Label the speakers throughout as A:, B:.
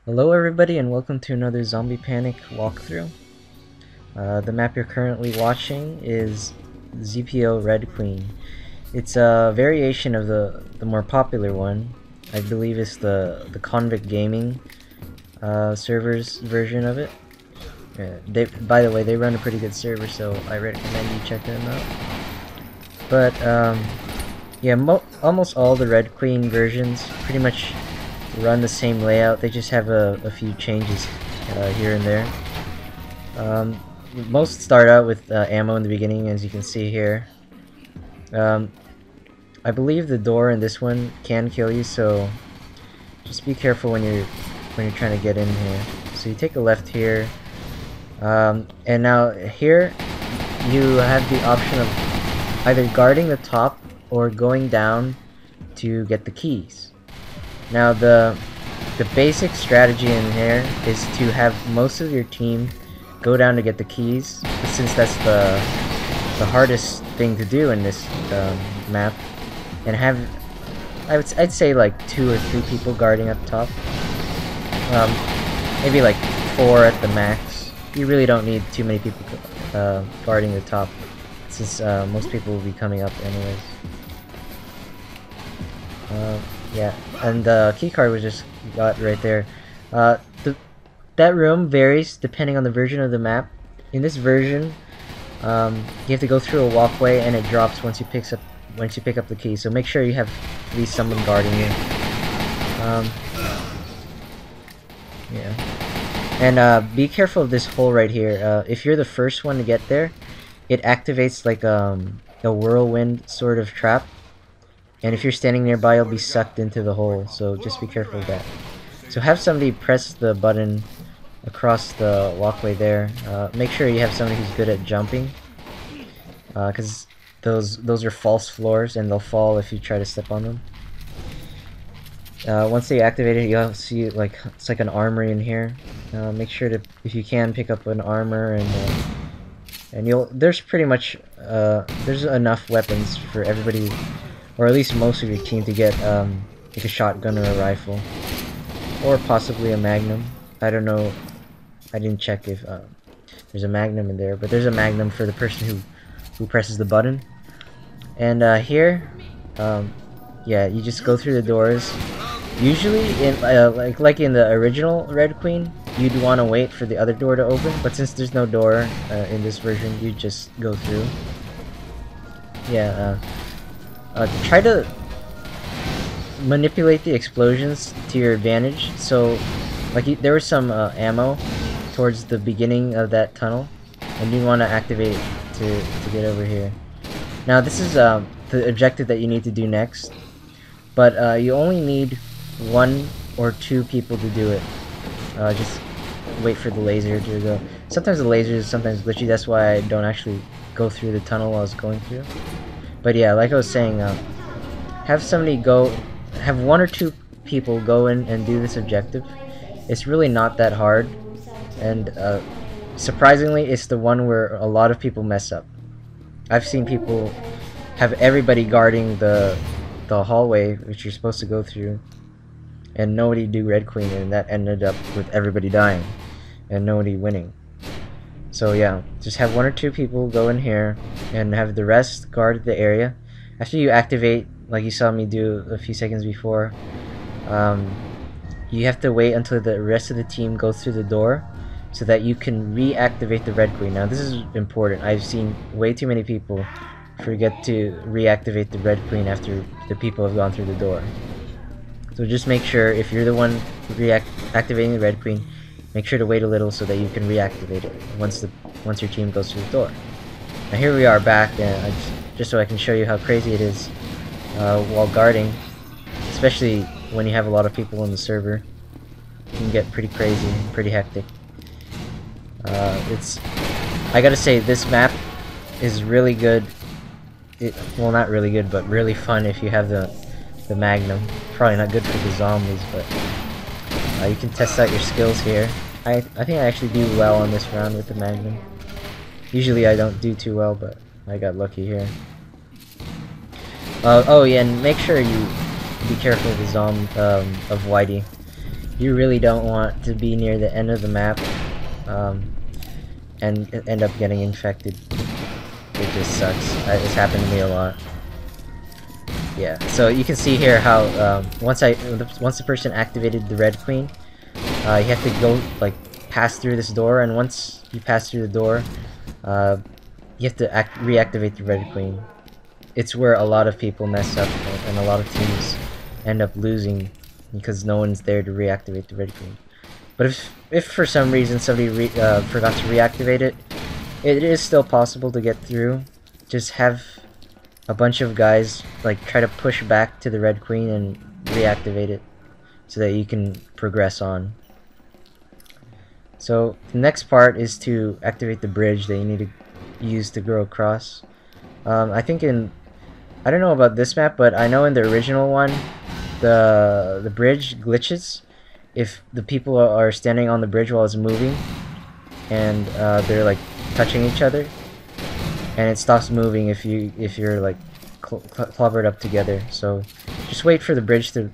A: Hello everybody and welcome to another Zombie Panic walkthrough. The map you're currently watching is ZPO Red Queen. It's a variation of the more popular one. I believe it's the Convict Gaming servers version of it. By the way, they run a pretty good server, so I recommend you check them out. But yeah, almost all the Red Queen versions pretty much run the same layout. They just have a few changes here and there. Most start out with ammo in the beginning, as you can see here. I believe the door in this one can kill you, so just be careful when you're trying to get in here. So you take a left here, and now here you have the option of either guarding the top or going down to get the keys. Now the basic strategy in here is to have most of your team go down to get the keys, since that's the hardest thing to do in this map, and have I'd say like 2 or 3 people guarding up top. Maybe like 4 at the max. You really don't need too many people guarding the top, since most people will be coming up anyways. Yeah, and the keycard was just got right there. That room varies depending on the version of the map. In this version, you have to go through a walkway, and it drops once you pick up the key. So make sure you have at least someone guarding you. Yeah, and be careful of this hole right here. If you're the first one to get there, it activates like a whirlwind sort of trap. And if you're standing nearby, you'll be sucked into the hole, so just be careful of that. So have somebody press the button across the walkway there. Make sure you have somebody who's good at jumping, because those are false floors and they'll fall if you try to step on them. Once they activate it, you'll see it's like an armory in here. Make sure to, if you can, pick up an armor, and there's pretty much there's enough weapons for everybody, or at least most of your team, to get like a shotgun or a rifle, or possibly a magnum. I don't know, I didn't check if there's a magnum in there, but there's a magnum for the person who presses the button. And here, yeah, you just go through the doors. Usually, in like in the original Red Queen, you'd want to wait for the other door to open, but since there's no door in this version, you just go through. Yeah. Try to manipulate the explosions to your advantage. So, like, there was some ammo towards the beginning of that tunnel, and you want to activate it to get over here. Now, this is the objective that you need to do next, but you only need 1 or 2 people to do it. Just wait for the laser to go. Sometimes the laser is sometimes glitchy. That's why I don't actually go through the tunnel I was going through. But yeah, like I was saying, have somebody have 1 or 2 people go in and do this objective. It's really not that hard, and surprisingly, it's the one where a lot of people mess up. I've seen people have everybody guarding the hallway which you're supposed to go through, and nobody do Red Queen, and that ended up with everybody dying and nobody winning. So yeah, just have 1 or 2 people go in here and have the rest guard the area. After you activate, like you saw me do a few seconds before, you have to wait until the rest of the team goes through the door so that you can reactivate the Red Queen. Now this is important. I've seen way too many people forget to reactivate the Red Queen after the people have gone through the door. So just make sure, if you're the one activating the Red Queen, make sure to wait a little so that you can reactivate it once your team goes through the door. Now here we are back, and just so I can show you how crazy it is while guarding, especially when you have a lot of people in the server. It can get pretty crazy, pretty hectic. I gotta say, this map is really good. Well, not really good, but really fun if you have the Magnum. Probably not good for the zombies, but you can test out your skills here. I think I actually do well on this round with the Magnum. Usually I don't do too well, but I got lucky here. Oh yeah, and make sure you be careful of the of Whitey. you really don't want to be near the end of the map and end up getting infected. It just sucks. It's happened to me a lot. Yeah, so you can see here how once the person activated the Red Queen, you have to go like pass through this door, and once you pass through the door, you have to reactivate the Red Queen. It's where a lot of people mess up, and a lot of teams end up losing because no one's there to reactivate the Red Queen. But if for some reason somebody forgot to reactivate it, it is still possible to get through. Just have a bunch of guys like try to push back to the Red Queen and reactivate it so that you can progress on. So the next part is to activate the bridge that you need to use to go across. I think I don't know about this map, but I know in the original one the bridge glitches if the people are standing on the bridge while it's moving and they're like touching each other, and it stops moving if you're like clobbered up together. So just wait for the bridge to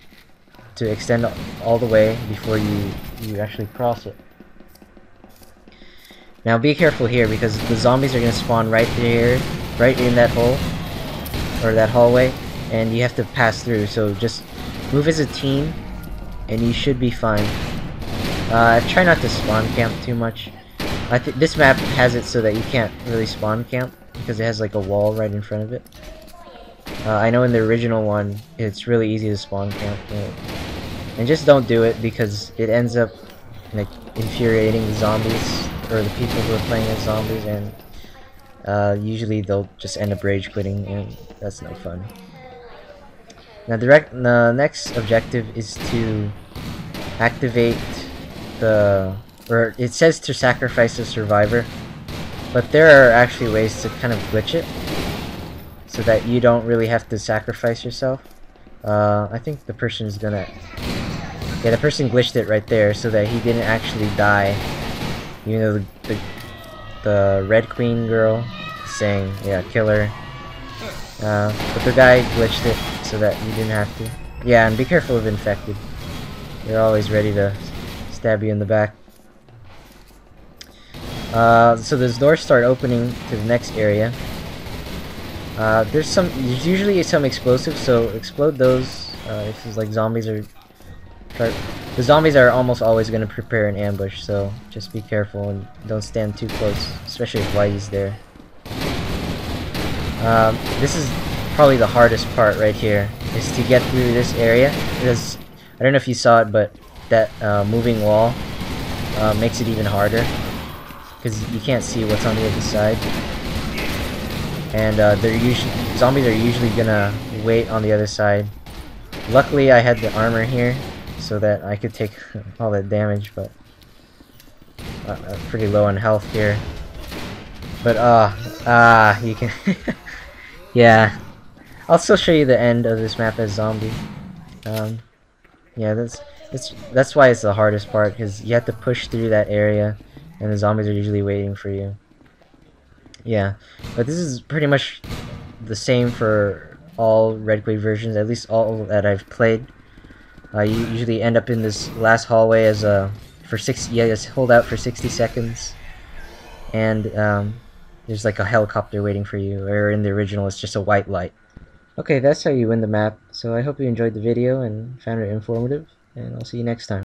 A: extend all the way before you actually cross it. Now be careful here because the zombies are gonna spawn right there, right in that hole or that hallway, and you have to pass through. So just move as a team and you should be fine. Try not to spawn camp too much. I think this map has it so that you can't really spawn camp because it has like a wall right in front of it. I know in the original one it's really easy to spawn camp, and just don't do it because it ends up like infuriating the zombies or the people who are playing as zombies, and usually they'll just end up rage quitting, and that's no fun. Now the next objective is to activate or it says to sacrifice a survivor, but there are actually ways to kind of glitch it so that you don't really have to sacrifice yourself. I think the person is gonna... Yeah, the person glitched it right there so that he didn't actually die. You know, the Red Queen girl saying, yeah, kill her. But the guy glitched it so that you didn't have to. Yeah, and be careful of infected. They're always ready to stab you in the back. So those doors start opening to the next area. There's usually some explosives, so explode those. If it's like zombies are... The zombies are almost always going to prepare an ambush, so just be careful and don't stand too close, especially if Whitey's there. This is probably the hardest part right here, is to get through this area. Because I don't know if you saw it, but that moving wall makes it even harder because you can't see what's on the other side. And zombies are usually gonna wait on the other side. Luckily, I had the armor here so that I could take all that damage, but I'm pretty low on health here. But you can yeah, I'll still show you the end of this map as zombie. Yeah, that's why it's the hardest part, because you have to push through that area and the zombies are usually waiting for you. Yeah, but this is pretty much the same for all Red Queen versions, at least all that I've played. You usually end up in this last hallway as just hold out for 60 seconds, and there's like a helicopter waiting for you, or in the original it's just a white light. Okay, that's how you win the map, so I hope you enjoyed the video and found it informative, and I'll see you next time.